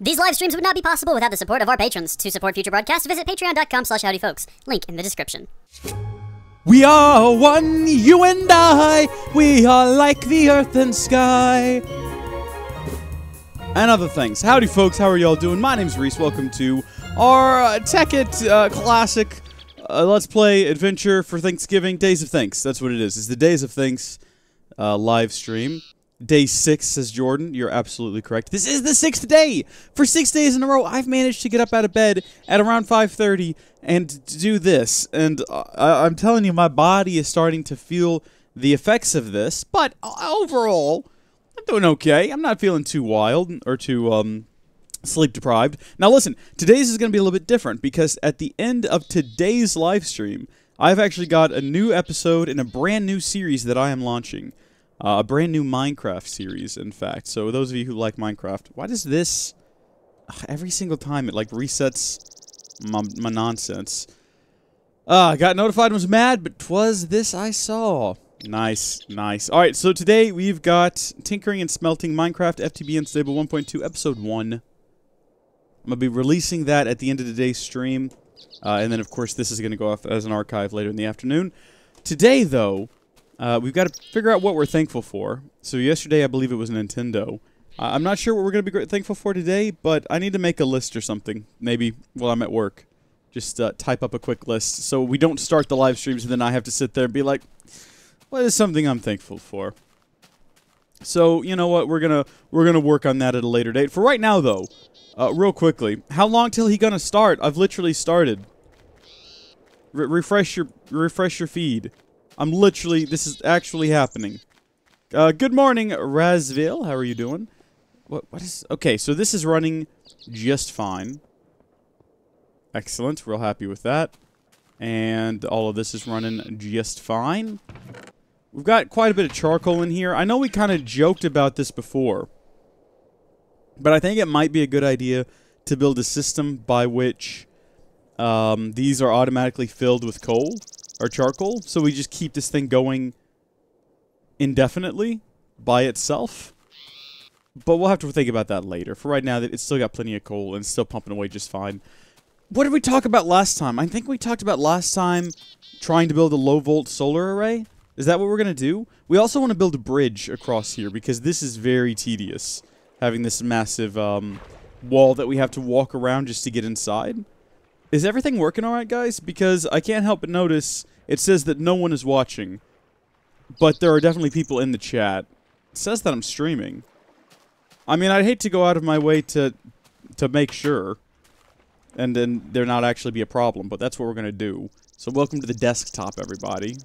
These live streams would not be possible without the support of our patrons. To support future broadcasts, visit patreon.com/howdyfolks. Link in the description. We are one, you and I. We are like the earth and sky. And other things. Howdy, folks. How are y'all doing? My name's Rees. Welcome to our Tekkit Classic Let's Play Adventure for Thanksgiving. Days of Thanks. That's what it is. It's the Days of Thanks live stream. Day 6, says Jordan. You're absolutely correct. This is the 6th day! For 6 days in a row, I've managed to get up out of bed at around 5:30 and do this. And I'm telling you, my body is starting to feel the effects of this. But overall, I'm doing okay. I'm not feeling too wild or too sleep deprived. Now listen, today's is going to be a little bit different because at the end of today's live stream, I've actually got a new episode in a brand new series that I am launching. A brand new Minecraft series, in fact. So those of you who like Minecraft, why does this... every single time it, like, resets my nonsense. I got notified and was mad, but 'twas this I saw. Nice, nice. Alright, so today we've got Tinkering and Smelting Minecraft FTB Unstable 1.2 Episode 1. I'm going to be releasing that at the end of today's stream. And then, of course, this is going to go off as an archive later in the afternoon. Today, though... we've got to figure out what we're thankful for. So yesterday, I believe it was Nintendo. I'm not sure what we're going to be thankful for today, but I need to make a list or something. Maybe while I'm at work. Just type up a quick list so we don't start the live streams and then I have to sit there and be like, what is something I'm thankful for? So, you know what? We're gonna work on that at a later date. For right now, though, real quickly, how long till he gonna start? I've literally started. Refresh your feed. I'm literally, this is actually happening. Good morning, Razville. How are you doing? What is, okay, so this is running just fine. Excellent, real happy with that. And all of this is running just fine. We've got quite a bit of charcoal in here. I know we kind of joked about this before. But I think it might be a good idea to build a system by which these are automatically filled with coal. Or charcoal, so we just keep this thing going indefinitely by itself. But we'll have to think about that later. For right now, it's still got plenty of coal and it's still pumping away just fine. What did we talk about last time? I think we talked about last time trying to build a low-volt solar array. Is that what we're going to do? We also want to build a bridge across here because this is very tedious. Having this massive wall that we have to walk around just to get inside. Is everything working alright, guys? Because I can't help but notice it says that no one is watching. But there are definitely people in the chat. It says that I'm streaming. I mean, I'd hate to go out of my way to make sure. And then there not actually be a problem, but that's what we're going to do. So welcome to the desktop, everybody.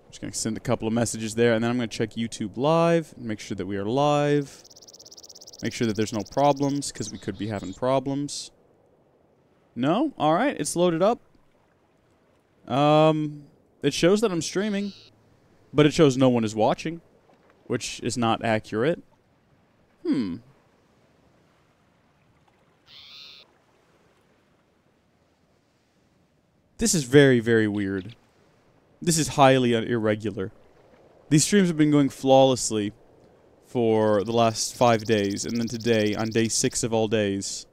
Just going to send a couple of messages there, and then I'm going to check YouTube Live, make sure that we are live, make sure that there's no problems, because we could be having problems. No? Alright, it's loaded up. It shows that I'm streaming, but it shows no one is watching, which is not accurate. This is very, very weird. This is highly irregular. These streams have been going flawlessly for the last 5 days, and then today, on day 6 of all days,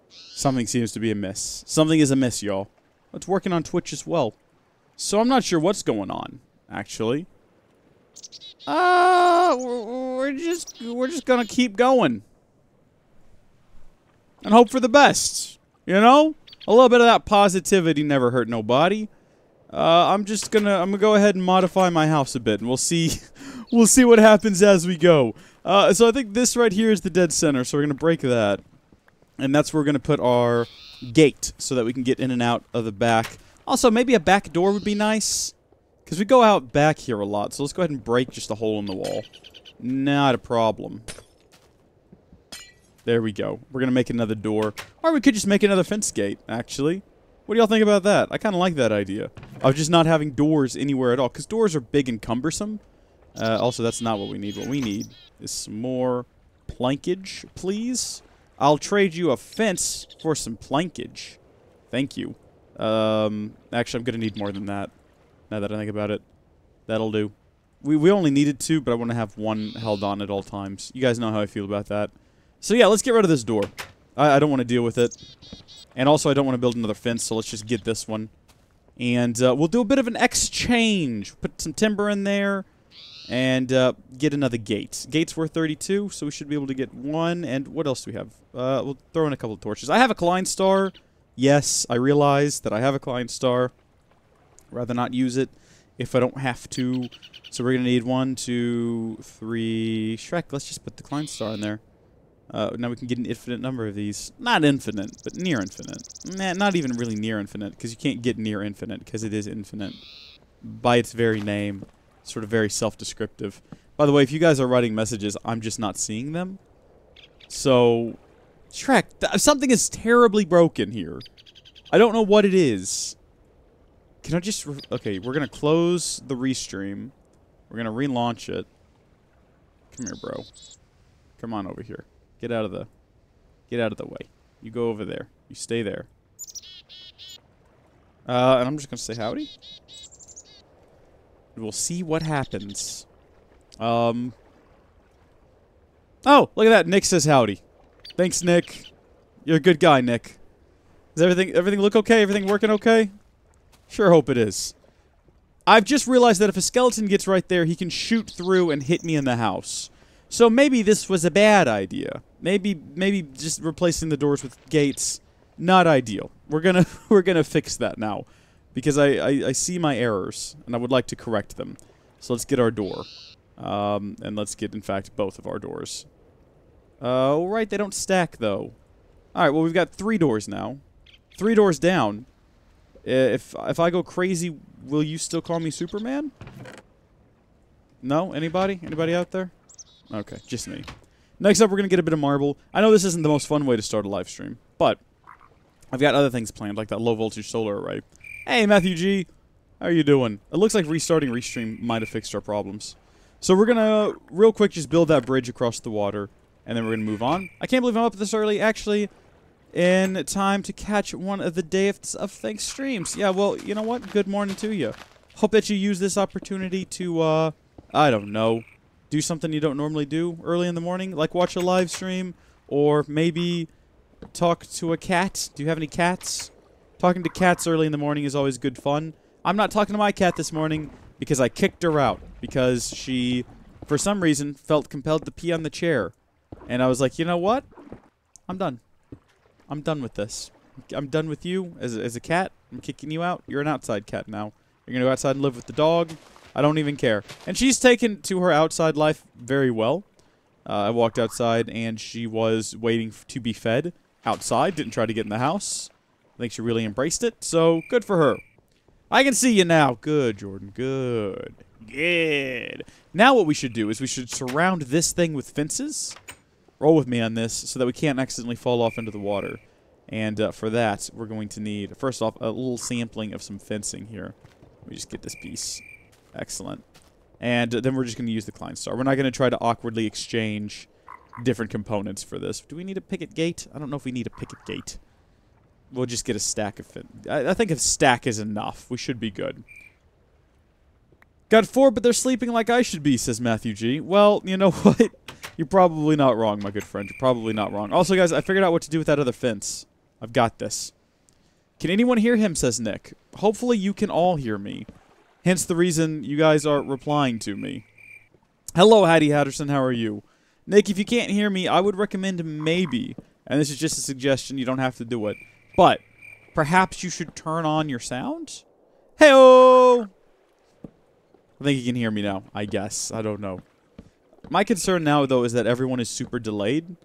something seems to be amiss. Something is amiss, y'all. It's working on Twitch as well. So I'm not sure what's going on, actually. We're just gonna keep going. And hope for the best. You know? A little bit of that positivity never hurt nobody. I'm gonna go ahead and modify my house a bit, and we'll see what happens as we go. So I think this right here is the dead center, so we're gonna break that. And that's where we're gonna put our gate, so that we can get in and out of the back. Also, maybe a back door would be nice, because we go out back here a lot, so let's go ahead and break just a hole in the wall. Not a problem. There we go. We're gonna make another door. Or we could just make another fence gate, actually. What do y'all think about that? I kind of like that idea. Of just not having doors anywhere at all. Because doors are big and cumbersome. Also, that's not what we need. What we need is some more plankage, please. I'll trade you a fence for some plankage. Thank you. Actually, I'm going to need more than that. Now that I think about it. That'll do. We only needed 2, but I want to have 1 held on at all times. You guys know how I feel about that. So yeah, let's get rid of this door. I don't want to deal with it. And also, I don't want to build another fence, so let's just get this one. And we'll do a bit of an exchange. Put some timber in there. And get another gate. Gate's worth 32, so we should be able to get 1. And what else do we have? We'll throw in a couple of torches. I have a Klein Star. Yes, I realize that I have a Klein Star. Rather not use it if I don't have to. So we're going to need 1, 2, 3... Shrek, let's just put the Klein Star in there. Now we can get an infinite number of these. Not infinite, but near infinite. Nah, not even really near infinite, because you can't get near infinite, because it is infinite. By its very name. Sort of very self-descriptive. By the way, if you guys are writing messages, I'm just not seeing them. So, Shrek, something is terribly broken here. I don't know what it is. Can I just... Okay, we're going to close the restream. We're going to relaunch it. Come here, bro. Come on over here. Get out of the way. You go over there. You stay there. And I'm just going to say howdy. We'll see what happens. Oh, look at that. Nick says howdy. Thanks, Nick. You're a good guy, Nick. Is everything look okay? Everything working okay? Sure hope it is. I've just realized that if a skeleton gets right there, he can shoot through and hit me in the house. So maybe this was a bad idea. Maybe just replacing the doors with gates, not ideal. We're gonna fix that now. Because I see my errors, and I would like to correct them. So let's get our door. And let's get, in fact, both of our doors. Oh, right, they don't stack, though. Alright, well, we've got 3 doors now. 3 doors down. If I go crazy, will you still call me Superman? No? Anybody? Anybody out there? Okay, just me. Next up, we're going to get a bit of marble. I know this isn't the most fun way to start a live stream, but I've got other things planned, like that low-voltage solar array. Hey, Matthew G. How are you doing? It looks like restarting Restream might have fixed our problems. So we're going to, real quick, just build that bridge across the water, and then we're going to move on. I can't believe I'm up this early, actually, in time to catch one of the Days of Thanks streams. Yeah, well, you know what? Good morning to you. Hope that you use this opportunity to, I don't know, do something you don't normally do early in the morning, like watch a live stream, or maybe talk to a cat. Do you have any cats? Talking to cats early in the morning is always good fun. I'm not talking to my cat this morning because I kicked her out because she, for some reason, felt compelled to pee on the chair. And I was like, you know what? I'm done. I'm done with this. I'm done with you as a cat. I'm kicking you out. You're an outside cat now. You're going to go outside and live with the dog. I don't even care. And she's taken to her outside life very well. I walked outside and she was waiting to be fed outside. Didn't try to get in the house. I think she really embraced it, so good for her. I can see you now. Good, Jordan. Good. Good. Now what we should do is we should surround this thing with fences. Roll with me on this so that we can't accidentally fall off into the water. And for that, we're going to need, first off, a little sampling of some fencing here. Let me just get this piece. Excellent. And then we're just going to use the Klein Star. We're not going to try to awkwardly exchange different components for this. Do we need a picket gate? I don't know if we need a picket gate. We'll just get a stack of it. I think a stack is enough. We should be good. Got 4, but they're sleeping like I should be, says Matthew G. Well, you know what? You're probably not wrong, my good friend. You're probably not wrong. Also, guys, I figured out what to do with that other fence. I've got this. Can anyone hear him, says Nick. Hopefully you can all hear me. Hence the reason you guys are replying to me. Hello, Hattie Hatterson. How are you? Nick, if you can't hear me, I would recommend maybe, and this is just a suggestion, you don't have to do it, but perhaps you should turn on your sound? Hey-oh! I think you can hear me now, I guess. I don't know. My concern now, though, is that everyone is super delayed.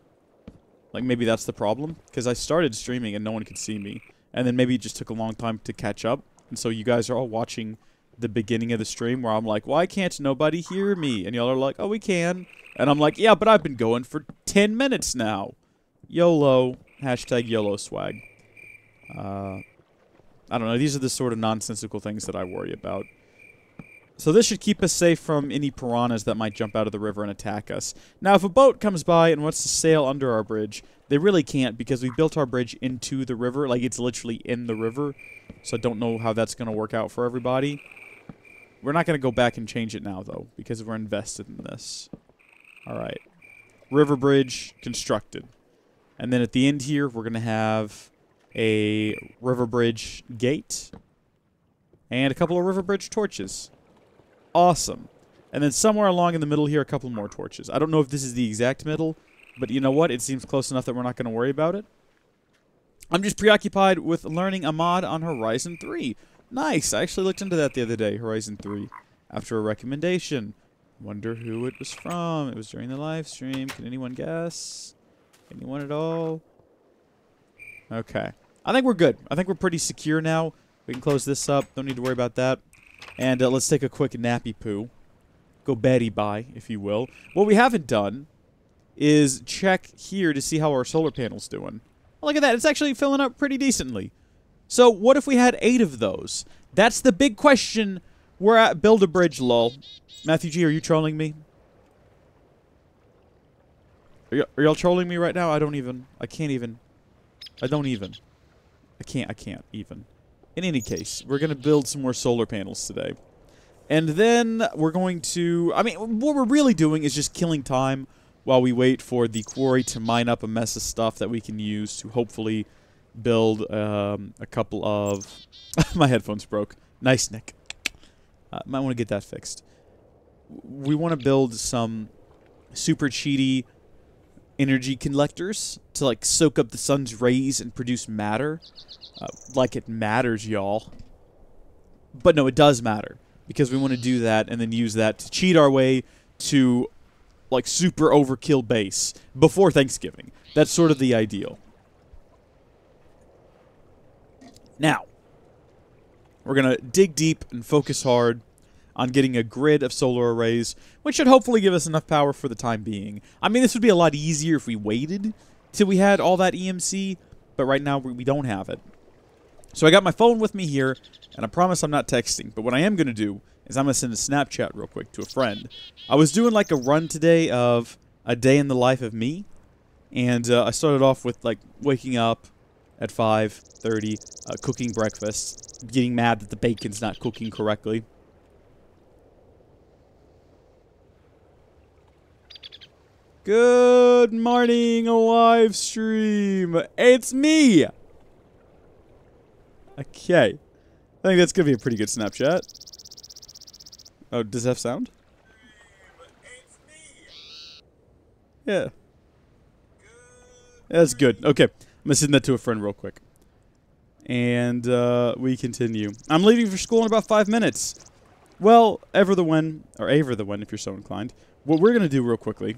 Like, maybe that's the problem. Because I started streaming and no one could see me. And then maybe it just took a long time to catch up. And so you guys are all watching the beginning of the stream where I'm like, why can't nobody hear me? And y'all are like, oh, we can. And I'm like, yeah, but I've been going for 10 minutes now. YOLO. Hashtag YOLO swag. I don't know. These are the sort of nonsensical things that I worry about. So this should keep us safe from any piranhas that might jump out of the river and attack us. Now, if a boat comes by and wants to sail under our bridge, they really can't because we built our bridge into the river. Like, it's literally in the river. So I don't know how that's going to work out for everybody. We're not going to go back and change it now, though, because we're invested in this. All right. River bridge constructed. And then at the end here, we're going to have a river bridge gate and a couple of river bridge torches. Awesome. And then somewhere along in the middle here, a couple more torches. I don't know if this is the exact middle, but you know what? It seems close enough that we're not going to worry about it. I'm just preoccupied with learning a mod on Horizon 3. Nice. I actually looked into that the other day, Horizon 3, after a recommendation. Wonder who it was from. It was during the live stream. Can anyone guess? Anyone at all? Okay. I think we're good. I think we're pretty secure now. We can close this up. Don't need to worry about that. And let's take a quick nappy poo. Go Betty bye, if you will. What we haven't done is check here to see how our solar panel's doing. Look at that. It's actually filling up pretty decently. So what if we had 8 of those? That's the big question. We're at Build a Bridge, lol. Matthew G, are you trolling me? Are y'all trolling me right now? I can't even. I can't even. In any case, we're going to build some more solar panels today. And then we're going to... I mean, what we're really doing is just killing time while we wait for the quarry to mine up a mess of stuff that we can use to hopefully build a couple of... My headphones broke. Nice, Nick. Might want to get that fixed. We want to build some super cheaty energy collectors to, like, soak up the sun's rays and produce matter. Like it matters, y'all. But no, it does matter. Because we want to do that and then use that to cheat our way to, like, super overkill base before Thanksgiving. That's sort of the ideal. Now, we're going to dig deep and focus hard on getting a grid of solar arrays, which should hopefully give us enough power for the time being. I mean, this would be a lot easier if we waited till we had all that EMC, but right now we don't have it. So I got my phone with me here, and I promise I'm not texting, but what I am going to do is I'm going to send a Snapchat real quick to a friend. I was doing like a run today of a day in the life of me, and I started off with like waking up at 5:30, cooking breakfast, getting mad that the bacon's not cooking correctly. Good morning, live stream. It's me. Okay. I think that's going to be a pretty good Snapchat. Oh, does that have sound? It's me. Yeah. That's good. Okay. I'm going to send that to a friend real quick. And we continue. I'm leaving for school in about 5 minutes. Well, Aver the Win if you're so inclined. What we're going to do real quickly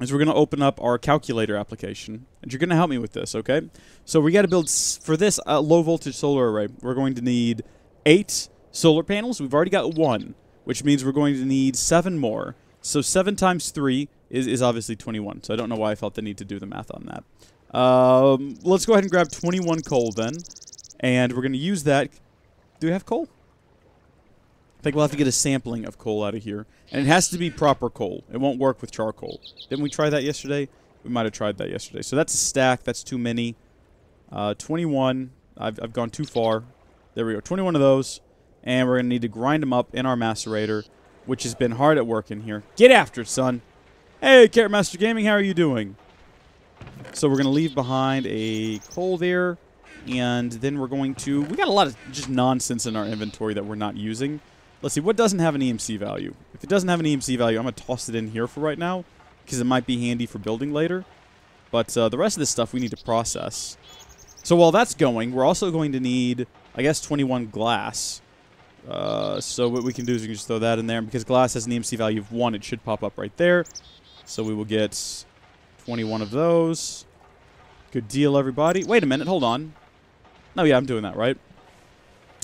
is we're going to open up our calculator application, and you're going to help me with this, okay? So we got to build, for this low-voltage solar array, we're going to need 8 solar panels. We've already got 1, which means we're going to need 7 more. So 7 times 3 is obviously 21, so I don't know why I felt the need to do the math on that. Let's go ahead and grab 21 coal, then, and we're going to use that. Do we have coal? I think we'll have to get a sampling of coal out of here. And it has to be proper coal. It won't work with charcoal. Didn't we try that yesterday? We might have tried that yesterday. So that's a stack. That's too many. 21. I've gone too far. There we go. 21 of those. And we're going to need to grind them up in our macerator, which has been hard at work in here. Get after it, son. Hey, Carrot Master Gaming, how are you doing? So we're going to leave behind a coal there. And then we're going to... We got a lot of just nonsense in our inventory that we're not using. Let's see, what doesn't have an EMC value? If it doesn't have an EMC value, I'm going to toss it in here for right now, because it might be handy for building later. But the rest of this stuff we need to process. So while that's going, we're also going to need, I guess, 21 glass. So what we can do is we can just throw that in there. And because glass has an EMC value of 1, it should pop up right there. So we will get 21 of those. Good deal, everybody. Wait a minute, hold on. Oh, yeah, I'm doing that, right?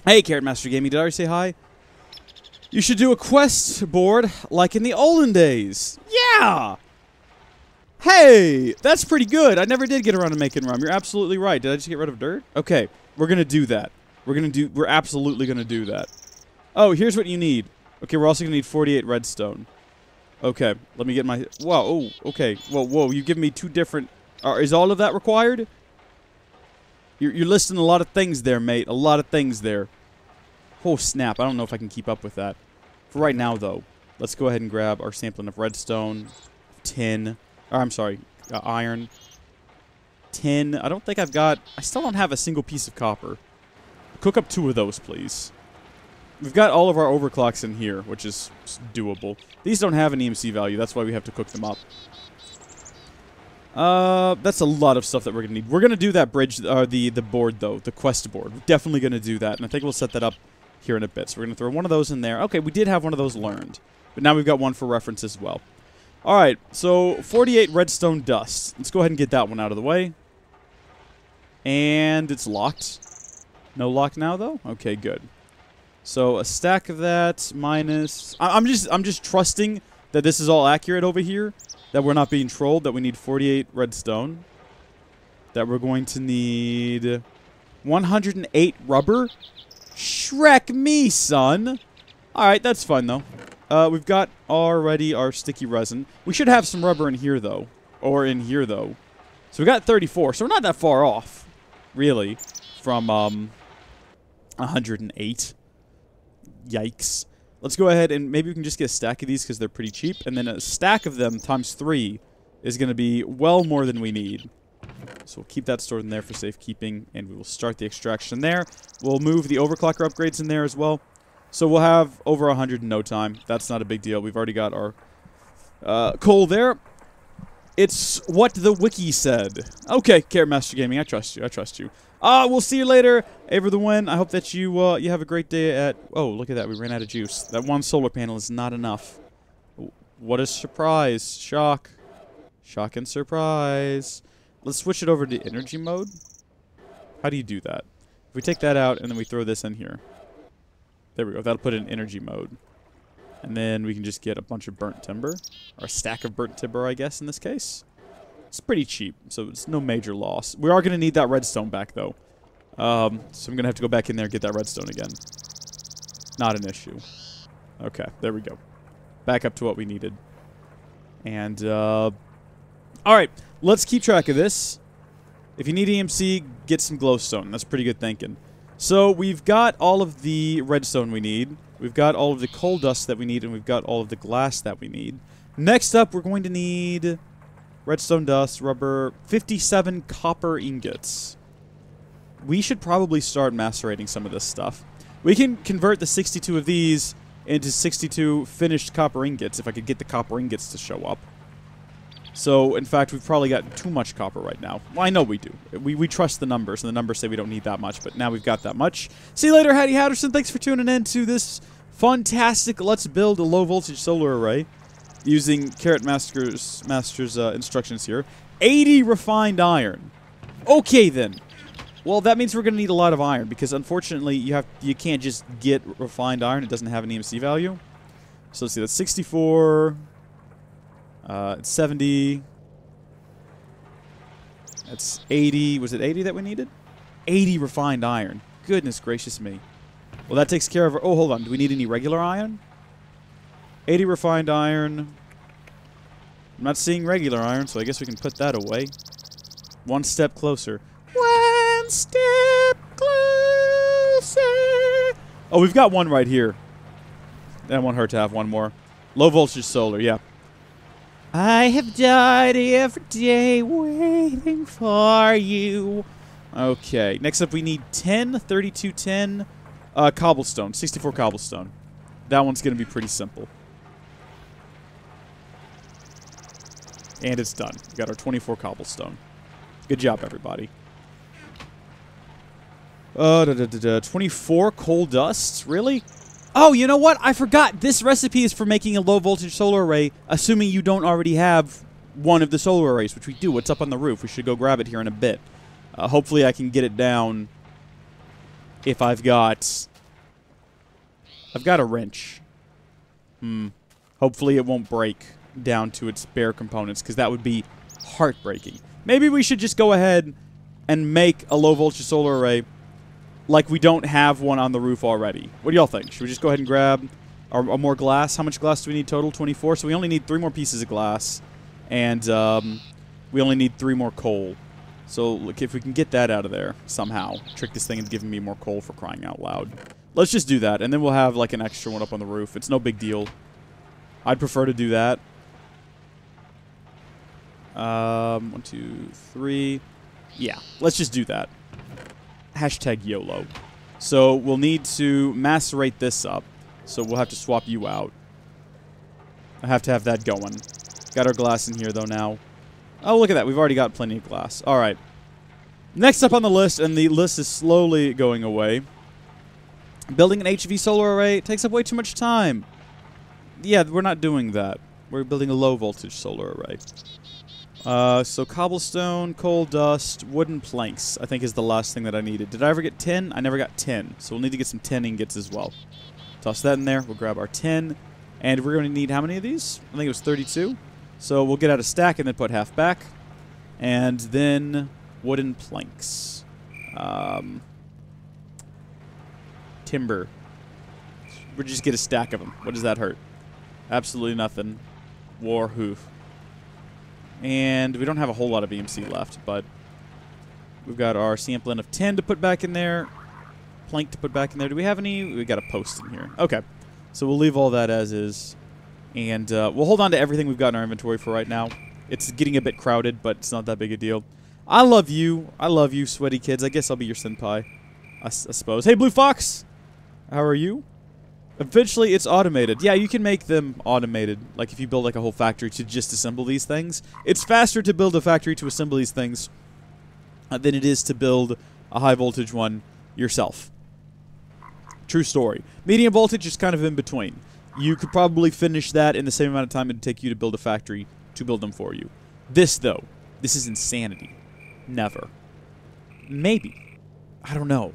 Hey, Carrot Master Gaming, did I already say hi? You should do a quest board like in the olden days. Yeah! Hey, that's pretty good. I never did get around to making rum. You're absolutely right. Did I just get rid of dirt? Okay, we're going to do that. We're absolutely going to do that. Oh, here's what you need. Okay, we're also going to need 48 redstone. Okay, let me get my... Wow, oh, okay. Whoa, you give me 2 different... is all of that required? You're listing a lot of things there, mate. A lot of things there. Oh, snap. I don't know if I can keep up with that. For right now, though, let's go ahead and grab our sampling of redstone, tin, or I'm sorry, iron, tin. I don't think I've got... I still don't have a single piece of copper. Cook up 2 of those, please. We've got all of our overclocks in here, which is doable. These don't have an EMC value. That's why we have to cook them up. That's a lot of stuff that we're going to need. We're going to do that bridge, the board, though. The quest board. We're definitely going to do that. And I think we'll set that up here in a bit. So we're going to throw one of those in there. Okay, we did have one of those learned. But now we've got one for reference as well. Alright, so 48 redstone dust. Let's go ahead and get that one out of the way. And it's locked. No lock now, though? Okay, good. So a stack of that minus... I'm just trusting that this is all accurate over here. That we're not being trolled. That we need 48 redstone. That we're going to need 108 rubber. Shrek me, son. Alright, that's fine, though. We've got already our sticky resin. We should have some rubber in here, though. Or in here, though. So we got 34. So we're not that far off, really, from 108. Yikes. Let's go ahead and maybe we can just get a stack of these because they're pretty cheap. And then a stack of them times 3 is going to be well more than we need. So we'll keep that stored in there for safekeeping. And we will start the extraction there. We'll move the overclocker upgrades in there as well. So we'll have over 100 in no time. That's not a big deal. We've already got our coal there. It's what the wiki said. Okay, Carrot Master Gaming, I trust you. I trust you. We'll see you later. Aver the Win. I hope that you you have a great day at... Oh, look at that. We ran out of juice. That one solar panel is not enough. What a surprise. Shock. Shock and surprise. Let's switch it over to energy mode. How do you do that? If we take that out and then we throw this in here. There we go. That'll put it in energy mode. And then we can just get a bunch of burnt timber. Or a stack of burnt timber, I guess, in this case. It's pretty cheap, so it's no major loss. We are going to need that redstone back, though. So I'm going to have to go back in there and get that redstone again. Not an issue. Okay, there we go. Back up to what we needed. And, alright, let's keep track of this. If you need EMC, get some glowstone. That's pretty good thinking. So we've got all of the redstone we need. We've got all of the coal dust that we need, and we've got all of the glass that we need. Next up, we're going to need redstone dust, rubber, 57 copper ingots. We should probably start macerating some of this stuff. We can convert the 62 of these into 62 finished copper ingots if I could get the copper ingots to show up. So, in fact, we've probably got too much copper right now. Well, I know we do. We trust the numbers, and the numbers say we don't need that much, but now we've got that much. See you later, Howdy Howderson. Thanks for tuning in to this fantastic Let's Build a Low-Voltage Solar Array using Carrot Master's instructions here. 80 refined iron. Okay, then. Well, that means we're going to need a lot of iron, because, unfortunately, you can't just get refined iron. It doesn't have an EMC value. So, let's see. That's 64... 70. That's 80. Was it 80 that we needed? 80 refined iron. Goodness gracious me. Well, that takes care of... Oh, hold on. Do we need any regular iron? 80 refined iron. I'm not seeing regular iron, so I guess we can put that away. One step closer. One step closer. Oh, we've got one right here. That won't hurt to have one more. Low voltage solar, yeah. I have died every day waiting for you. Okay, next up we need 10, 32, 10 cobblestone, 64 cobblestone. That one's going to be pretty simple. And it's done. We got our 24 cobblestone. Good job, everybody. 24 coal dust? Really? Oh, you know what? I forgot. This recipe is for making a low-voltage solar array, assuming you don't already have one of the solar arrays, which we do. It's up on the roof. We should go grab it here in a bit. Hopefully I can get it down if I've got a wrench. Hopefully it won't break down to its bare components, because that would be heartbreaking. Maybe we should just go ahead and make a low-voltage solar array like we don't have one on the roof already. What do y'all think? Should we just go ahead and grab our more glass? How much glass do we need total? 24. So we only need 3 more pieces of glass. And we only need 3 more coal. So look, if we can get that out of there somehow. Trick this thing into giving me more coal, for crying out loud. Let's just do that, and then we'll have, like, an extra one up on the roof. It's no big deal. I'd prefer to do that. 1, 2, 3. Yeah, let's just do that. Hashtag YOLO. So we'll need to macerate this up. So we'll have to swap you out. I have to have that going. Got our glass in here, though, now. Oh, look at that. We've already got plenty of glass. All right. Next up on the list, and the list is slowly going away. Building an HV solar array takes up way too much time. Yeah, we're not doing that. We're building a low-voltage solar array. So cobblestone, coal dust, wooden planks, I think is the last thing that I needed. Did I ever get 10? I never got 10. So we'll need to get some 10 ingots as well. Toss that in there. We'll grab our 10. And we're going to need how many of these? I think it was 32. So we'll get out a stack and then put half back. And then wooden planks. Timber. We'll just get a stack of them. What does that hurt? Absolutely nothing. War hoof. And we don't have a whole lot of EMC left, but we've got our sampling of 10 to put back in there. Plank to put back in there. Do we have any? We got a post in here. Okay. So we'll leave all that as is. And we'll hold on to everything we've got in our inventory for right now. It's getting a bit crowded, but it's not that big a deal. I love you. I love you, sweaty kids. I guess I'll be your senpai, I suppose. Hey, Blue Fox! How are you? Eventually, it's automated. Yeah, you can make them automated. Like, if you build, like, a whole factory to just assemble these things. It's faster to build a factory to assemble these things than it is to build a high-voltage one yourself. True story. Medium voltage is kind of in between. You could probably finish that in the same amount of time it would take you to build a factory to build them for you. This, though, this is insanity. Never. Maybe. I don't know.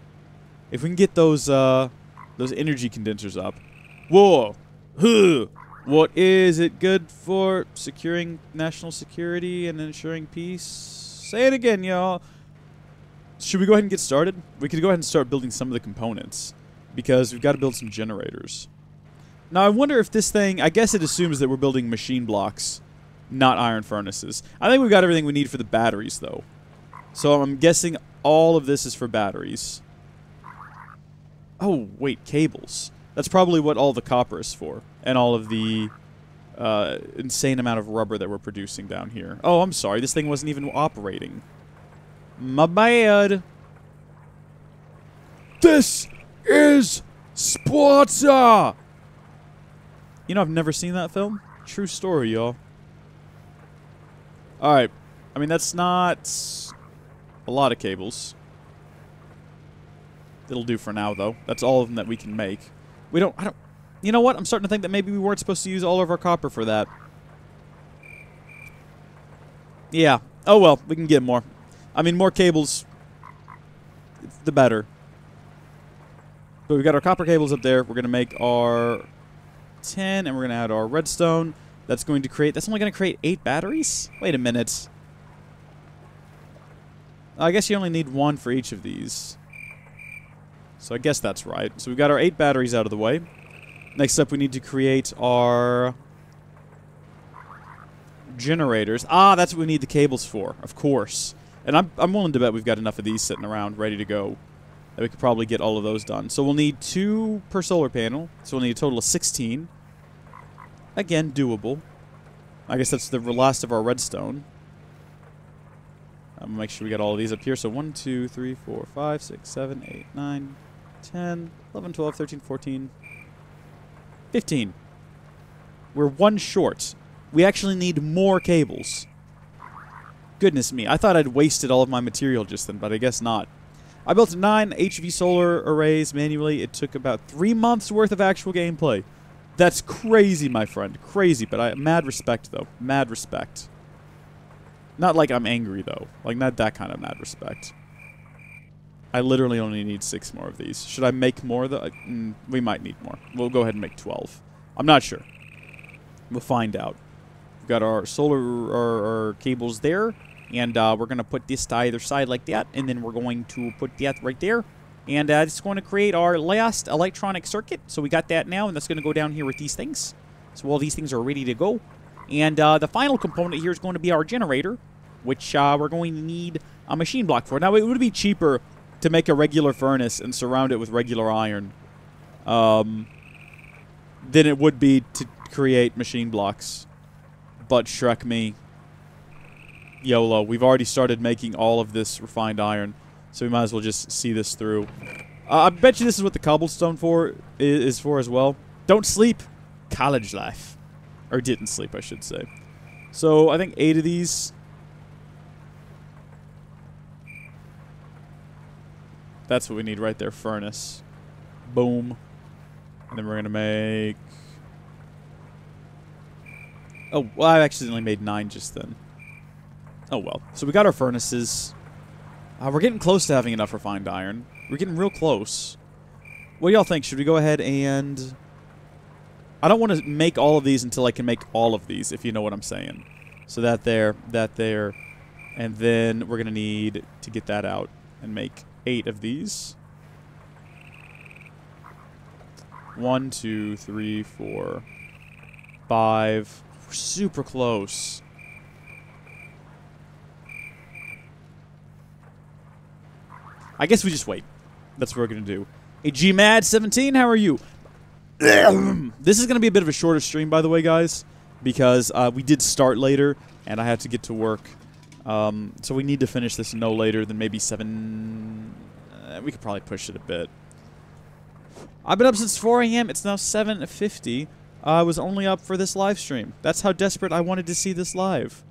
If we can get those energy condensers up. Whoa. Huh. What is it good for? Securing national security and ensuring peace? Say it again, y'all. Should we go ahead and get started? We could go ahead and start building some of the components, because we've got to build some generators. Now, I wonder if this thing... I guess it assumes that we're building machine blocks, not iron furnaces. I think we've got everything we need for the batteries, though. So I'm guessing all of this is for batteries. Oh, wait, cables. That's probably what all the copper is for, and all of the insane amount of rubber that we're producing down here. Oh, I'm sorry. This thing wasn't even operating. My bad. This is Sparta! You know, I've never seen that film. True story, y'all. Alright. I mean, that's not a lot of cables. It'll do for now, though. That's all of them that we can make. I don't... You know what? I'm starting to think that maybe we weren't supposed to use all of our copper for that. Yeah. Oh, well. We can get more. I mean, more cables, the better. But we've got our copper cables up there. We're going to make our 10, and we're going to add our redstone. That's going to create... That's only going to create 8 batteries? Wait a minute. I guess you only need 1 for each of these. So I guess that's right. So we've got our 8 batteries out of the way. Next up, we need to create our generators. Ah, that's what we need the cables for, of course. And I'm willing to bet we've got enough of these sitting around ready to go that we could probably get all of those done. So we'll need 2 per solar panel. So we'll need a total of 16. Again, doable. I guess that's the last of our redstone. I'm going to make sure we got all of these up here. So 1, 2, 3, 4, 5, 6, 7, 8, 9, 10, 11, 12, 13, 14, 15. We're 1 short. We actually need more cables. Goodness me. I thought I'd wasted all of my material just then, but I guess not. I built 9 HV solar arrays manually. It took about 3 months worth of actual gameplay. That's crazy, my friend. Crazy, but mad respect, though. Mad respect. Not like I'm angry, though. Like, not that kind of mad respect. I literally only need 6 more of these. Should I make more, though? We might need more. We'll go ahead and make 12. I'm not sure. We'll find out. We've got our solar our cables there. And we're going to put this to either side like that. And then we're going to put that right there. And it's going to create our last electronic circuit. So we got that now. And that's going to go down here with these things. So all these things are ready to go. And the final component here is going to be our generator, which we're going to need a machine block for. Now, it would be cheaper to make a regular furnace and surround it with regular iron than it would be to create machine blocks. But Shrek me. YOLO. We've already started making all of this refined iron, so we might as well just see this through. I bet you this is what the cobblestone is for as well. Don't sleep. College life. Or didn't sleep, I should say. So, I think 8 of these. That's what we need right there. Furnace. Boom. And then we're going to make... Oh, well, I accidentally made 9 just then. Oh, well. So we got our furnaces. We're getting close to having enough refined iron. We're getting real close. What do y'all think? Should we go ahead and... I don't want to make all of these until I can make all of these, if you know what I'm saying. So that there, and then we're going to need to get that out and make 8 of these. 1, 2, 3, 4, 5. We're super close. I guess we just wait. That's what we're going to do. Hey, GMAD17, how are you? This is going to be a bit of a shorter stream, by the way, guys, because we did start later, and I had to get to work. So we need to finish this no later than maybe 7... we could probably push it a bit. I've been up since 4 a.m. It's now 7:50. I was only up for this live stream. That's how desperate I wanted to see this live.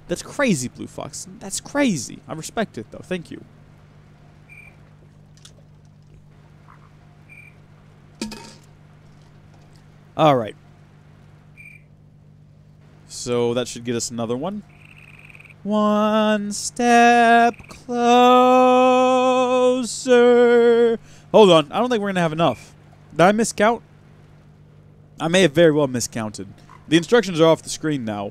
That's crazy, Blue Fox. That's crazy. I respect it, though. Thank you. Alright. So that should get us another one. One step closer. Hold on. I don't think we're going to have enough. Did I miscount? I may have very well miscounted. The instructions are off the screen now.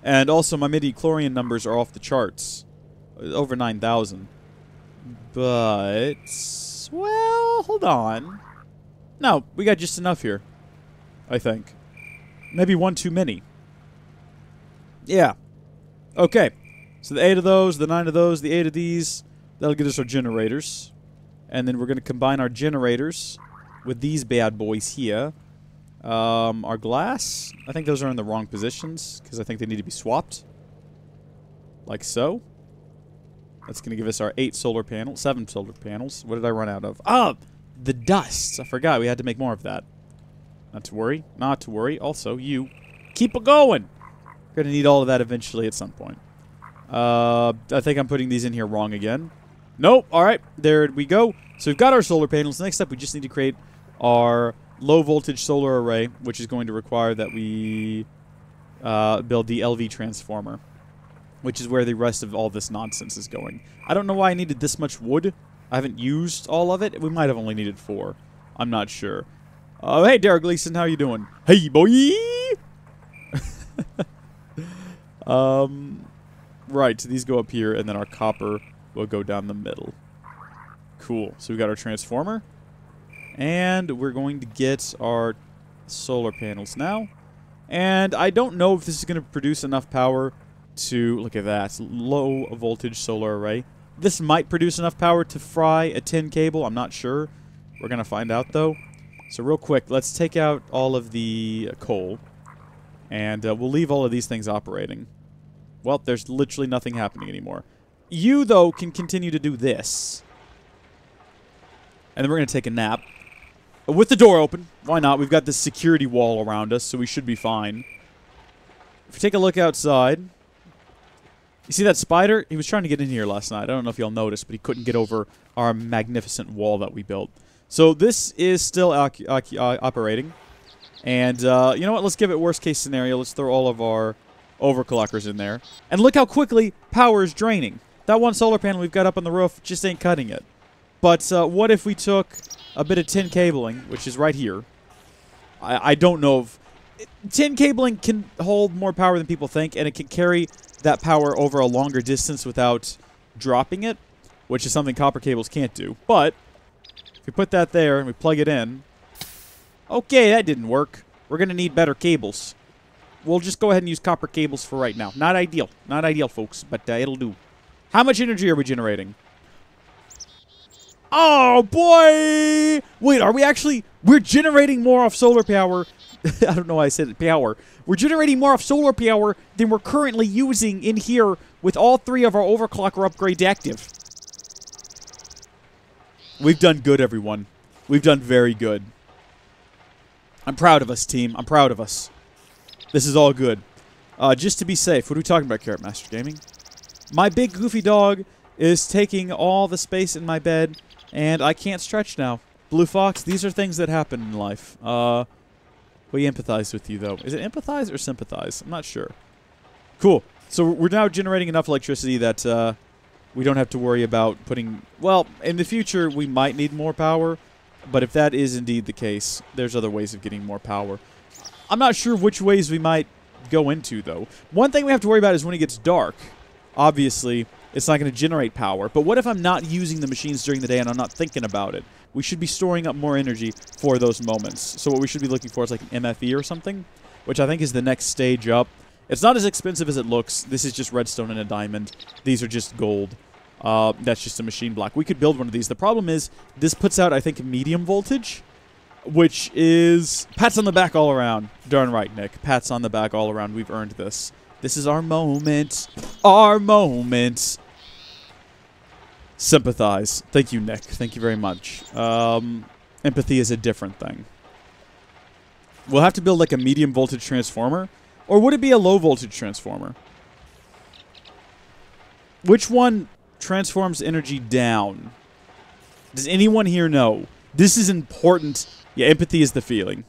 And also my midi-chlorian numbers are off the charts. Over 9,000. But... well, hold on. No, we got just enough here. I think. Maybe one too many. Yeah. Okay. So the 8 of those, the 9 of those, the 8 of these, that'll get us our generators. And then we're going to combine our generators with these bad boys here. Our glass, I think those are in the wrong positions, because I think they need to be swapped. Like so. That's going to give us our 8 solar panels, 7 solar panels. What did I run out of? Ah! The dust! I forgot, we had to make more of that. Not to worry. Not to worry. Also, you keep it going. We're going to need all of that eventually at some point. I think I'm putting these in here wrong again. Nope. All right. There we go. So we've got our solar panels. Next up, we just need to create our low-voltage solar array, which is going to require that we build the LV transformer, which is where the rest of all this nonsense is going. I don't know why I needed this much wood. I haven't used all of it. We might have only needed 4. I'm not sure. Hey, Derek Gleason, how you doing? Hey, boy! Right, so these go up here, and then our copper will go down the middle. Cool. So we got our transformer. And we're going to get our solar panels now. And I don't know if this is going to produce enough power to... look at that. Low voltage solar array. This might produce enough power to fry a tin cable. I'm not sure. We're going to find out, though. So real quick, let's take out all of the coal. And we'll leave all of these things operating. Well, there's literally nothing happening anymore. You, though, can continue to do this. And then we're going to take a nap. With the door open. Why not? We've got this security wall around us, so we should be fine. If we take a look outside... you see that spider? He was trying to get in here last night. I don't know if y'all noticed, but he couldn't get over our magnificent wall that we built. So this is still operating. And you know what? Let's give it worst case scenario. Let's throw all of our overclockers in there. And look how quickly power is draining. That one solar panel we've got up on the roof just ain't cutting it. But what if we took a bit of tin cabling, which is right here. I don't know if... tin cabling can hold more power than people think, and it can carry that power over a longer distance without dropping it, which is something copper cables can't do. But if we put that there and we plug it in... okay, that didn't work. We're going to need better cables. We'll just go ahead and use copper cables for right now. Not ideal. Not ideal, folks, but it'll do. How much energy are we generating? Oh, boy! Wait, are we actually... We're generating more off solar power. I don't know why I said power. We're generating more off solar power than we're currently using in here with all 3 of our overclocker upgrades active. We've done good, everyone. We've done very good. I'm proud of us, team. I'm proud of us. This is all good. Just to be safe, what are we talking about, Carrot Master Gaming? My big goofy dog is taking all the space in my bed, and I can't stretch now. Blue Fox, these are things that happen in life. We empathize with you, though. Is it empathize or sympathize? I'm not sure. Cool. So we're now generating enough electricity that we don't have to worry about putting... Well, in the future, we might need more power, but if that is indeed the case, there's other ways of getting more power. I'm not sure which ways we might go into, though. One thing we have to worry about is when it gets dark. Obviously, it's not going to generate power, but what if I'm not using the machines during the day and I'm not thinking about it? We should be storing up more energy for those moments. So what we should be looking for is like an MFE or something, which I think is the next stage up. It's not as expensive as it looks. This is just redstone and a diamond. These are just gold. That's just a machine block. We could build one of these. The problem is this puts out, I think, medium voltage, which is pats on the back all around. Darn right, Nick. Pats on the back all around. We've earned this. This is our moment. Our moment. Sympathize. Thank you, Nick. Thank you very much. Empathy is a different thing. We'll have to build like a medium voltage transformer. Or would it be a low voltage transformer? Which one transforms energy down? Does anyone here know? This is important. Yeah, empathy is the feeling.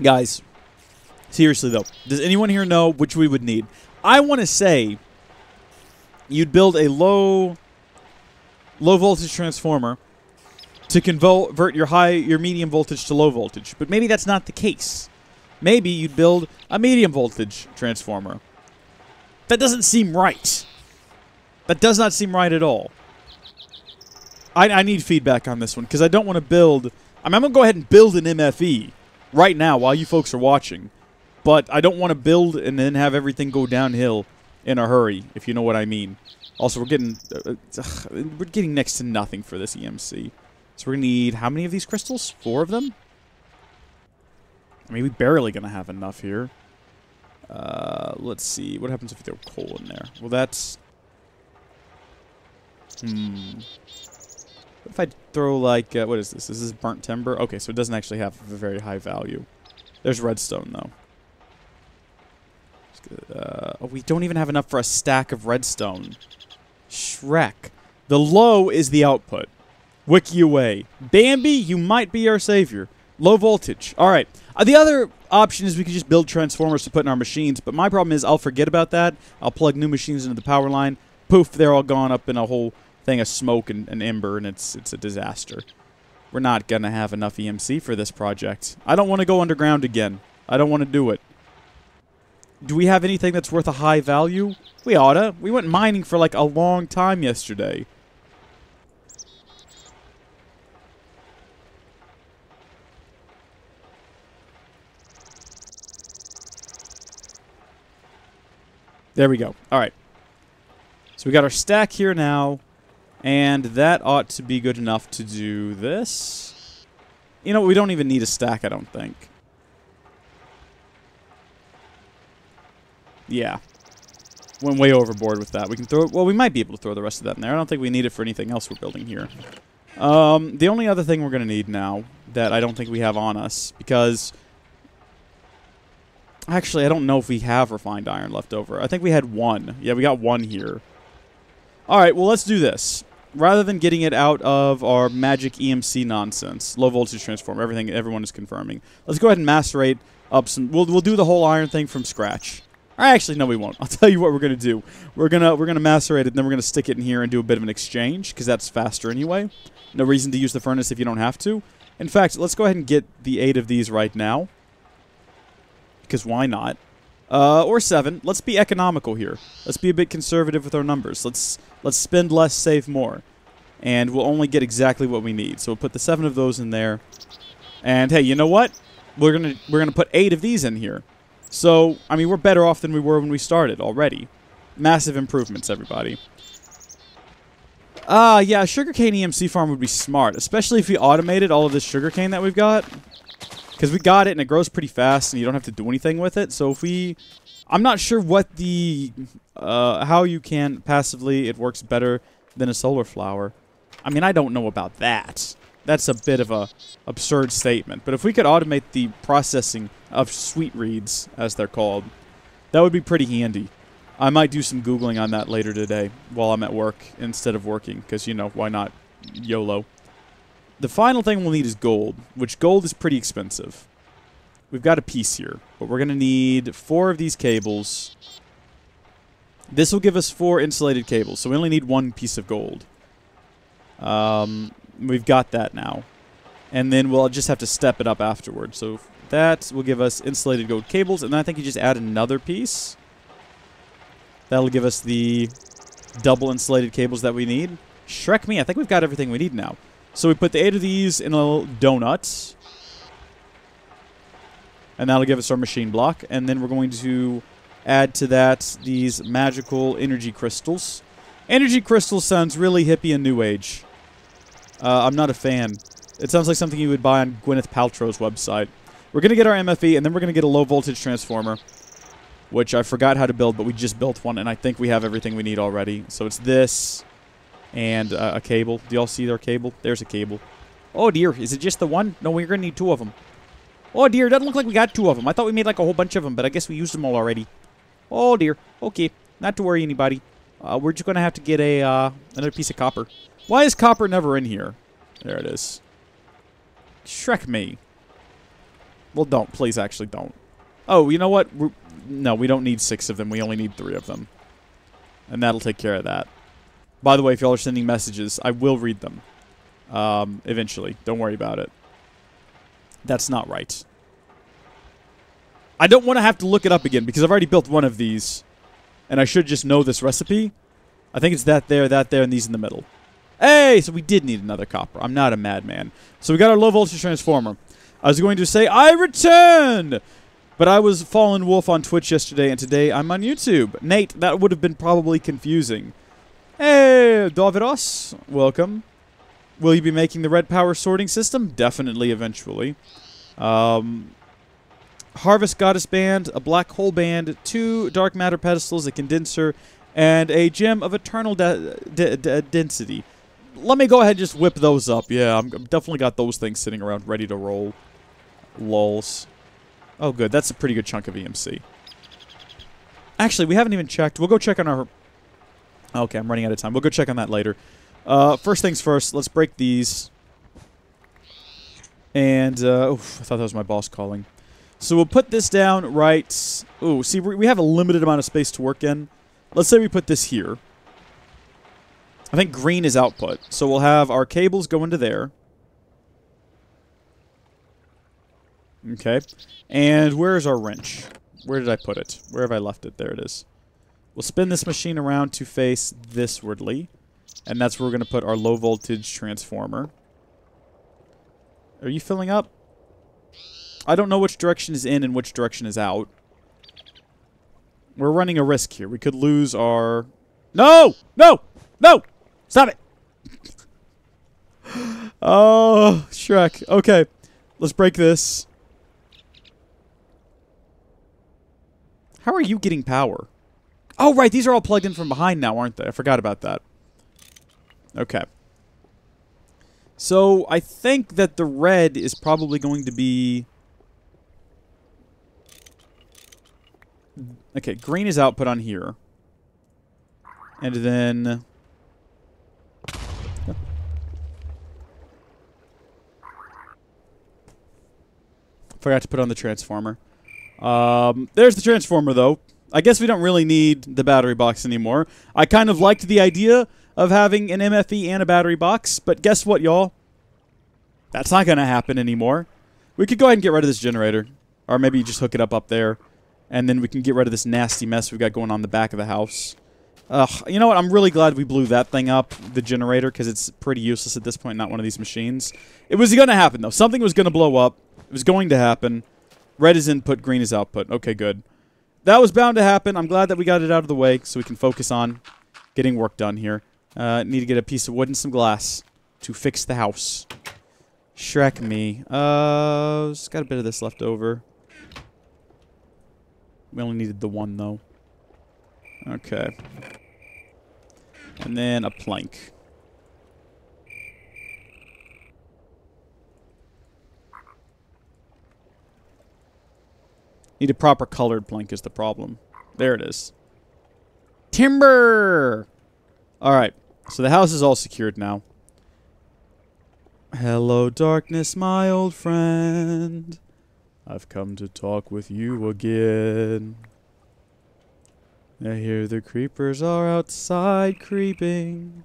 Guys, seriously though, does anyone here know which we would need? I want to say you'd build a low voltage transformer to convert your medium voltage to low voltage. But maybe that's not the case. Maybe you'd build a medium voltage transformer. That doesn't seem right. That does not seem right at all. I need feedback on this one, because I don't want to build... I'm going to go ahead and build an MFE right now while you folks are watching. But I don't want to build and then have everything go downhill in a hurry, if you know what I mean. Also, we're getting next to nothing for this EMC. So we're going to need how many of these crystals? 4 of them? I mean, we're barely going to have enough here. Let's see. What happens if there were coal in there? Well, that's... What if I throw, like... what is this? Is this burnt timber? Okay, so it doesn't actually have a very high value. There's redstone, though. Oh, we don't even have enough for a stack of redstone. Shrek. The low is the output. Wiki away. Bambi, you might be our savior. Low voltage. All right. The other option is we could just build transformers to put in our machines, but my problem is I'll forget about that. I'll plug new machines into the power line. Poof, they're all gone up in a whole thing of smoke and ember, and it's a disaster. We're not going to have enough EMC for this project. I don't want to go underground again. I don't want to do it. Do we have anything that's worth a high value? We oughta. We went mining for like a long time yesterday. There we go. All right. So we got our stack here now, and that ought to be good enough to do this. You know, we don't even need a stack, I don't think. Yeah. Went way overboard with that. We can throw... Well, we might be able to throw the rest of that in there. I don't think we need it for anything else we're building here. The only other thing we're going to need now that I don't think we have on us, because... Actually, I don't know if we have refined iron left over. I think we had 1. Yeah, we got 1 here. Alright, well, let's do this. Rather than getting it out of our magic EMC nonsense, low voltage transformer, everyone is confirming. Let's go ahead and macerate up some... We'll do the whole iron thing from scratch. Actually, no, we won't. I'll tell you what we're gonna do. We're gonna macerate it, and then we're gonna stick it in here and do a bit of an exchange, because that's faster anyway. No reason to use the furnace if you don't have to. In fact, let's go ahead and get the 8 of these right now. Because why not? Or 7. Let's be economical here. Let's be a bit conservative with our numbers. Let's spend less, save more. And we'll only get exactly what we need. So we'll put the 7 of those in there. And hey, you know what? We're gonna put 8 of these in here. So, I mean, we're better off than we were when we started already. Massive improvements, everybody. Yeah, sugarcane EMC farm would be smart, especially if we automated all of this sugarcane that we've got. Because we got it and it grows pretty fast and you don't have to do anything with it. So if we... I'm not sure what the... how you can passively... It works better than a solar flower. I mean, I don't know about that. That's a bit of a absurd statement. But if we could automate the processing of sweet reeds, as they're called, that would be pretty handy. I might do some Googling on that later today while I'm at work instead of working. Because, you know, why not? YOLO. The final thing we'll need is gold, which gold is pretty expensive. We've got a piece here, but we're going to need 4 of these cables. This will give us 4 insulated cables, so we only need 1 piece of gold. We've got that now. And then we'll just have to step it up afterwards. So that will give us insulated gold cables, and then I think you just add another piece. That'll give us the double insulated cables that we need. Shrek me, I think we've got everything we need now. So we put the 8 of these in a little donut. And that'll give us our machine block. And then we're going to add to that these magical energy crystals. Energy crystals sounds really hippie and new age. I'm not a fan. It sounds like something you would buy on Gwyneth Paltrow's website. We're going to get our MFE, and then we're going to get a low voltage transformer. Which I forgot how to build, but we just built one. And I think we have everything we need already. So it's this... And a cable. Do y'all see their cable? There's a cable. Oh dear, is it just the one? No, we're going to need 2 of them. Oh dear, doesn't look like we got 2 of them. I thought we made like a whole bunch of them, but I guess we used them all already. Oh dear. Okay, not to worry anybody. We're just going to have to get a another piece of copper. Why is copper never in here? There it is. Shrek me. Well, don't. Please, actually don't. Oh, you know what? No, we don't need 6 of them. We only need 3 of them. And that'll take care of that. By the way, if y'all are sending messages, I will read them. Eventually. Don't worry about it. That's not right. I don't want to have to look it up again, because I've already built one of these. And I should just know this recipe. I think it's that there, and these in the middle. Hey! So we did need another copper. I'm not a madman. So we got our low voltage transformer. I was going to say, I return! But I was Fallen Wolf on Twitch yesterday, and today I'm on YouTube. Nate, that would have been probably confusing. Hey, Davidos, welcome. Will you be making the red power sorting system? Definitely, eventually. Harvest Goddess Band, a Black Hole Band, 2 Dark Matter Pedestals, a Condenser, and a Gem of Eternal Density. Let me go ahead and just whip those up. Yeah, I've definitely got those things sitting around ready to roll. Lols. Oh, good. That's a pretty good chunk of EMC. Actually, we haven't even checked. We'll go check on our... Okay, I'm running out of time. We'll go check on that later. First things first, let's break these. And, oof, I thought that was my boss calling. So we'll put this down right... Ooh, see, we have a limited amount of space to work in. Let's say we put this here. I think green is output. So we'll have our cables go into there. Okay. And where is our wrench? Where did I put it? Where have I left it? There it is. We'll spin this machine around to face thiswardly. And that's where we're going to put our low voltage transformer. Are you filling up? I don't know which direction is in and which direction is out. We're running a risk here. We could lose our... No! No! No! Stop it! Oh, Shrek. Okay. Let's break this. How are you getting power? Oh, right. These are all plugged in from behind now, aren't they? I forgot about that. Okay. So, I think that the red is probably going to be... Okay, green is output on here. And then... Forgot to put on the transformer. There's the transformer, though. I guess we don't really need the battery box anymore. I kind of liked the idea of having an MFE and a battery box, but guess what, y'all? That's not going to happen anymore. We could go ahead and get rid of this generator. Or maybe just hook it up there. And then we can get rid of this nasty mess we've got going on in the back of the house. You know what? I'm really glad we blew that thing up, the generator, because it's pretty useless at this point, not one of these machines. It was going to happen, though. Something was going to blow up. It was going to happen. Red is input, green is output. Okay, good. That was bound to happen. I'm glad that we got it out of the way so we can focus on getting work done here. Need to get a piece of wood and some glass to fix the house. Shrek me. Just got a bit of this left over. We only needed the one, though. Okay. And then a plank. Need a proper colored plank is the problem. There it is. Timber! Alright. So the house is all secured now. Hello, darkness, my old friend. I've come to talk with you again. I hear the creepers are outside creeping.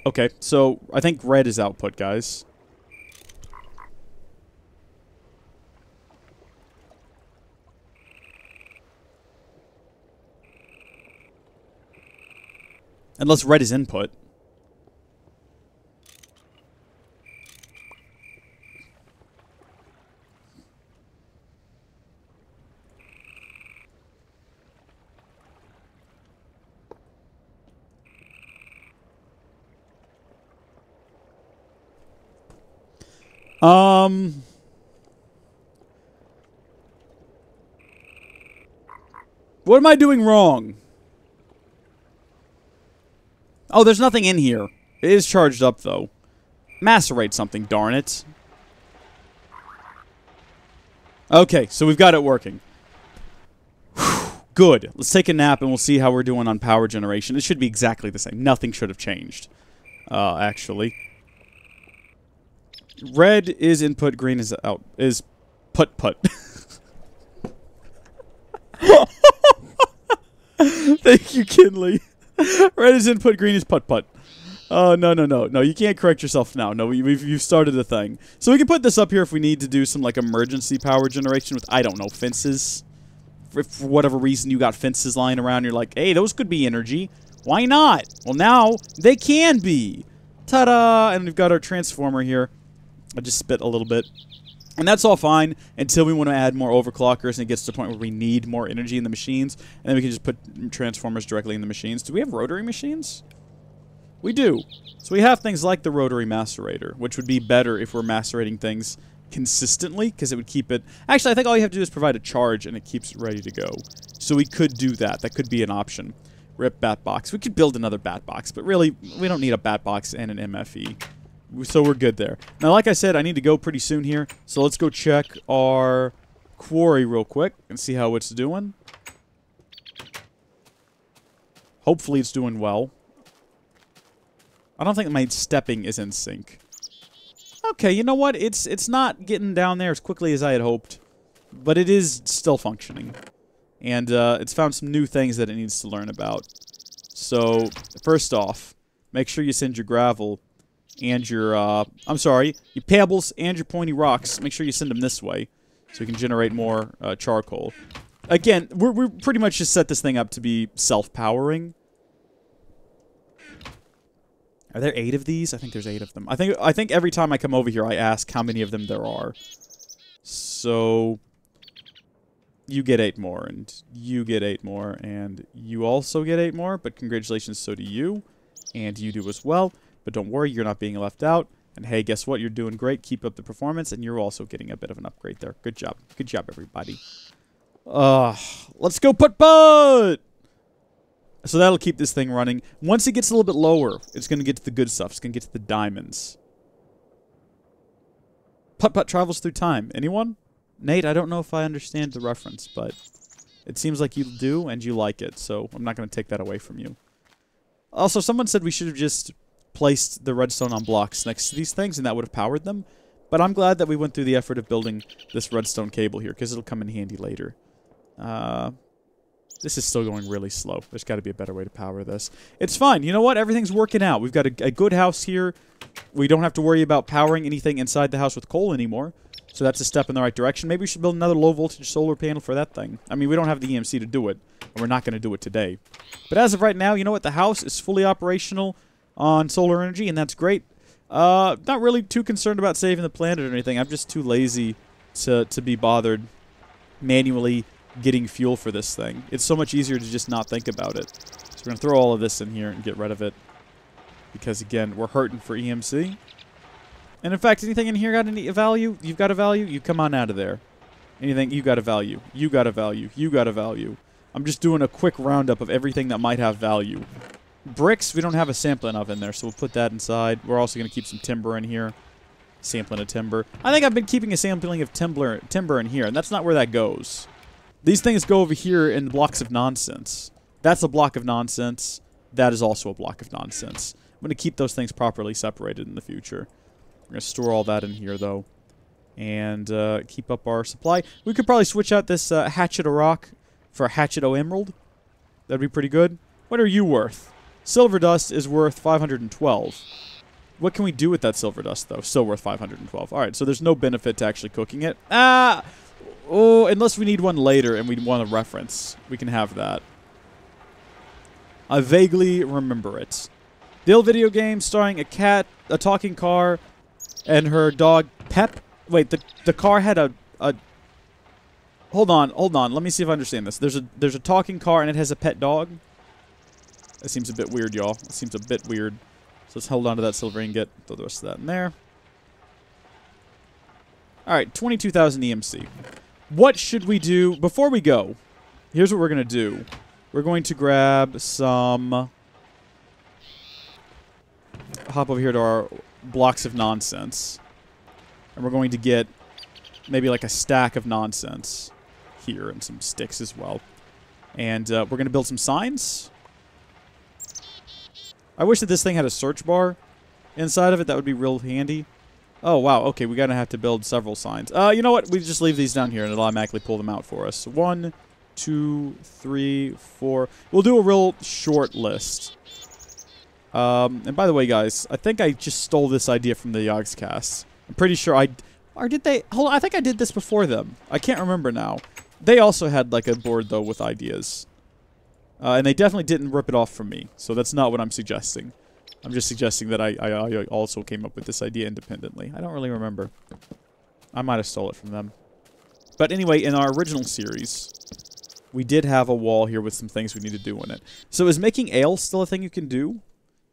Okay, so I think red is output, guys. Unless red is input. What am I doing wrong? Oh, there's nothing in here. It is charged up, though. Macerate something, darn it. Okay, so we've got it working. Whew, good. Let's take a nap and we'll see how we're doing on power generation. It should be exactly the same. Nothing should have changed, actually. Red is input, green is out. Is put-put. Thank you, Kinley. Red is input, green is putt-putt. Oh, no. No, you can't correct yourself now. No, you've started a thing. So we can put this up here if we need to do some, like, emergency power generation with, I don't know, fences. If for whatever reason you got fences lying around, you're like, hey, those could be energy. Why not? Well, now they can be. Ta-da! And we've got our transformer here. I just spit a little bit. And that's all fine until we want to add more overclockers and it gets to the point where we need more energy in the machines. And then we can just put transformers directly in the machines. Do we have rotary machines? We do. So we have things like the rotary macerator, which would be better if we're macerating things consistently because it would keep it... Actually, I think all you have to do is provide a charge and it keeps it ready to go. So we could do that. That could be an option. Rip bat box. We could build another bat box, but really, we don't need a bat box and an MFE. So we're good there. Now, like I said, I need to go pretty soon here. So let's go check our quarry real quick and see how it's doing. Hopefully it's doing well. I don't think my stepping is in sync. Okay, you know what? It's not getting down there as quickly as I had hoped. But it is still functioning. And it's found some new things that it needs to learn about. So, first off, make sure you send your gravel and your, your pebbles and your pointy rocks. Make sure you send them this way so you can generate more charcoal. Again, we're pretty much just set this thing up to be self-powering. Are there 8 of these? I think there's 8 of them. I think every time I come over here, I ask how many of them there are. So you get 8 more, and you get 8 more, and you also get 8 more. But congratulations, so do you, and you do as well. But don't worry, you're not being left out. And hey, guess what? You're doing great. Keep up the performance, and you're also getting a bit of an upgrade there. Good job. Good job, everybody. Let's go putt-putt! So that'll keep this thing running. Once it gets a little bit lower, it's going to get to the good stuff. It's going to get to the diamonds. Putt-putt travels through time. Anyone? Nate, I don't know if I understand the reference, but it seems like you do, and you like it. So I'm not going to take that away from you. Also, someone said we should have just placed the redstone on blocks next to these things, and that would have powered them. But I'm glad that we went through the effort of building this redstone cable here, because it'll come in handy later. This is still going really slow. There's got to be a better way to power this. It's fine. You know what? Everything's working out. We've got a good house here. We don't have to worry about powering anything inside the house with coal anymore. So that's a step in the right direction. Maybe we should build another low-voltage solar panel for that thing. I mean, we don't have the EMC to do it, and we're not going to do it today. But as of right now, you know what? The house is fully operational on solar energy, and that's great. Not really too concerned about saving the planet or anything. I'm just too lazy to be bothered manually getting fuel for this thing. It's so much easier to just not think about it. So we're going to throw all of this in here and get rid of it. Because, again, we're hurting for EMC. And, in fact, anything in here got any value? You've got a value? You come on out of there. Anything, you got a value. You got a value. You got a value. I'm just doing a quick roundup of everything that might have value. Bricks, we don't have a sampling of in there, so we'll put that inside. We're also going to keep some timber in here. Sampling of timber. I think I've been keeping a sampling of timber in here, and that's not where that goes. These things go over here in blocks of nonsense. That's a block of nonsense. That is also a block of nonsense. I'm going to keep those things properly separated in the future. We're going to store all that in here, though. And keep up our supply. We could probably switch out this hatchet o' rock for a hatchet o' emerald. That'd be pretty good. What are you worth? Silver dust is worth 512. What can we do with that silver dust, though? Still worth 512. Alright, so there's no benefit to actually cooking it. Oh, unless we need one later and we want a reference. We can have that. I vaguely remember it. The old video game starring a cat, a talking car, and her dog Pep. Wait, the car had a Hold on. Let me see if I understand this. There's a talking car and it has a pet dog. That seems a bit weird, y'all. It seems a bit weird. So let's hold on to that silver ingot. Throw the rest of that in there. Alright, 22,000 EMC. What should we do before we go? Here's what we're going to do. We're going to grab some... Hop over here to our blocks of nonsense. And we're going to get maybe like a stack of nonsense here and some sticks as well. And we're going to build some signs. I wish that this thing had a search bar inside of it. That would be real handy. Oh, wow. Okay, we're going to have to build several signs. You know what? We just leave these down here and it'll automatically pull them out for us. 1, 2, 3, 4. We'll do a real short list. And by the way, guys, I think I just stole this idea from the Yogscast. I'm pretty sure or did they? Hold on, I think I did this before them. I can't remember now. They also had like a board, though, with ideas. And they definitely didn't rip it off from me. So that's not what I'm suggesting. I'm just suggesting that I also came up with this idea independently. I don't really remember. I might have stole it from them. But anyway, in our original series, we did have a wall here with some things we need to do in it. So is making ale still a thing you can do?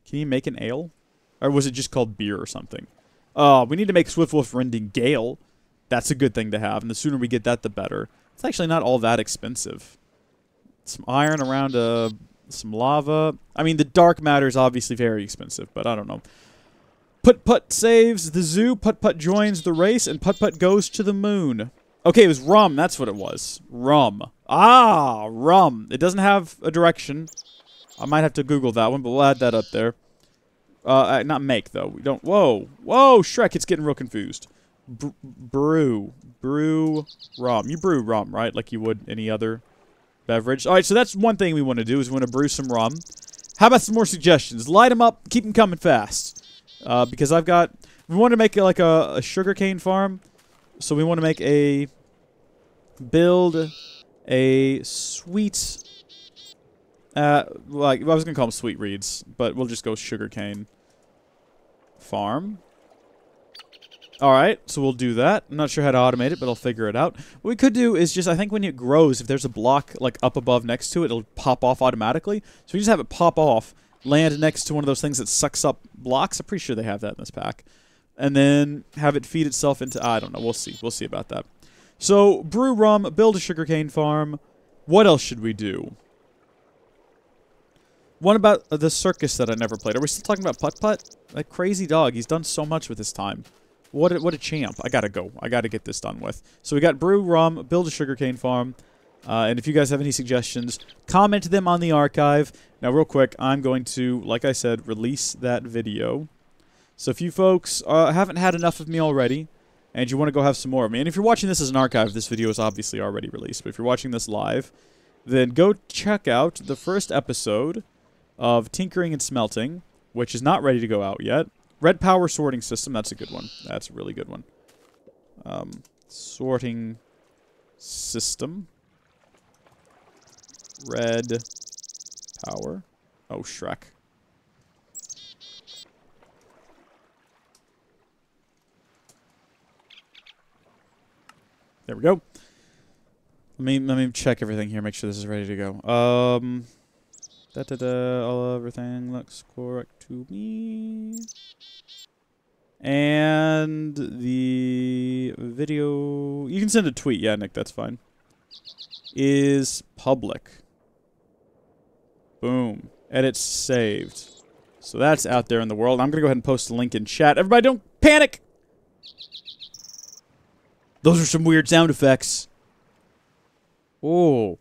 Can you make an ale? Or was it just called beer or something? We need to make Swiftwolf Rending Gale. That's a good thing to have, and the sooner we get that, the better. It's actually not all that expensive. Some iron around some lava. I mean, the dark matter is obviously very expensive, but I don't know. Put-Put saves the zoo, Put-Put joins the race, and Put-Put goes to the moon. Okay, it was rum. That's what it was. Rum. Ah, rum. It doesn't have a direction. I might have to Google that one, but we'll add that up there. Not make, though. We don't... Whoa. Whoa, Shrek, it's getting real confused. Brew rum. You brew rum, right? Like you would any other beverage. Alright, so that's one thing we want to do, is we want to brew some rum. How about some more suggestions? Light them up. Keep them coming fast. Because I've got... We want to make like a sugarcane farm. So we want to make a... Build a sweet... like, I was going to call them sweet reeds, but we'll just go sugarcane farm. Alright, so we'll do that. I'm not sure how to automate it, but I'll figure it out. What we could do is just, I think when it grows, if there's a block, like, up above next to it, it'll pop off automatically. So we just have it pop off, land next to one of those things that sucks up blocks. I'm pretty sure they have that in this pack. And then have it feed itself into, I don't know, we'll see. We'll see about that. So, brew rum, build a sugarcane farm. What else should we do? What about the circus that I never played? Are we still talking about Put-Put? That crazy dog, he's done so much with his time. What a champ. I gotta go. I gotta get this done with. So we got brew rum, build a sugarcane farm. And if you guys have any suggestions, comment them on the archive. Now, real quick, I'm going to, like I said, release that video. So if you folks haven't had enough of me already, and you want to go have some more of me, and if you're watching this as an archive, this video is obviously already released, but if you're watching this live, then go check out the first episode of Tinkering and Smelting, which is not ready to go out yet. Red Power Sorting System, that's a good one. That's a really good one. Sorting System. Red Power. Oh, Shrek. There we go. Let me check everything here. Make sure this is ready to go. Everything looks correct to me. And the video, you can send a tweet. Yeah, Nick, that's fine. Is public. Boom. Edits saved. So that's out there in the world. I'm going to go ahead and post a link in chat. Everybody don't panic! Those are some weird sound effects. Oh.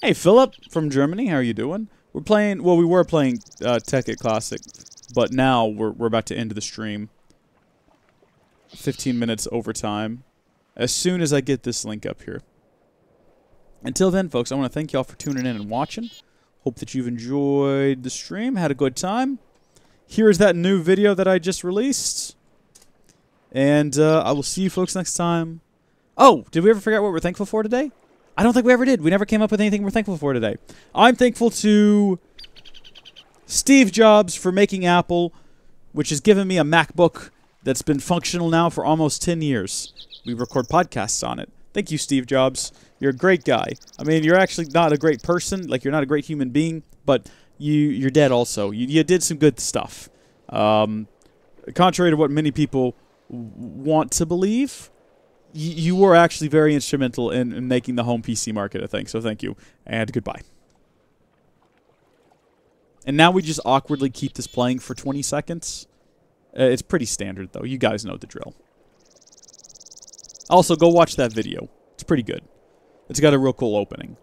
Hey, Philip from Germany. How are you doing? We're playing, well, we were playing Tekkit Classic, but now we're about to end the stream. 15 minutes overtime. As soon as I get this link up here. Until then, folks, I want to thank y'all for tuning in and watching. Hope that you've enjoyed the stream, had a good time. Here is that new video that I just released. And I will see you folks next time. Oh, did we ever figure out what we're thankful for today? I don't think we ever did. We never came up with anything we're thankful for today. I'm thankful to Steve Jobs for making Apple, which has given me a MacBook that's been functional now for almost 10 years. We record podcasts on it. Thank you, Steve Jobs. You're a great guy. I mean, you're actually not a great person. Like, you're not a great human being, but you're dead also. You did some good stuff. Contrary to what many people want to believe, you were actually very instrumental in making the home PC market a thing. So thank you, and goodbye. And now we just awkwardly keep this playing for 20 seconds. It's pretty standard, though. You guys know the drill. Also, go watch that video. It's pretty good. It's got a real cool opening.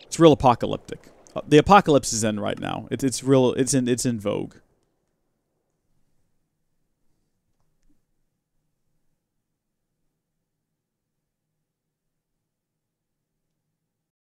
It's real apocalyptic. The apocalypse is in right now. It's in vogue.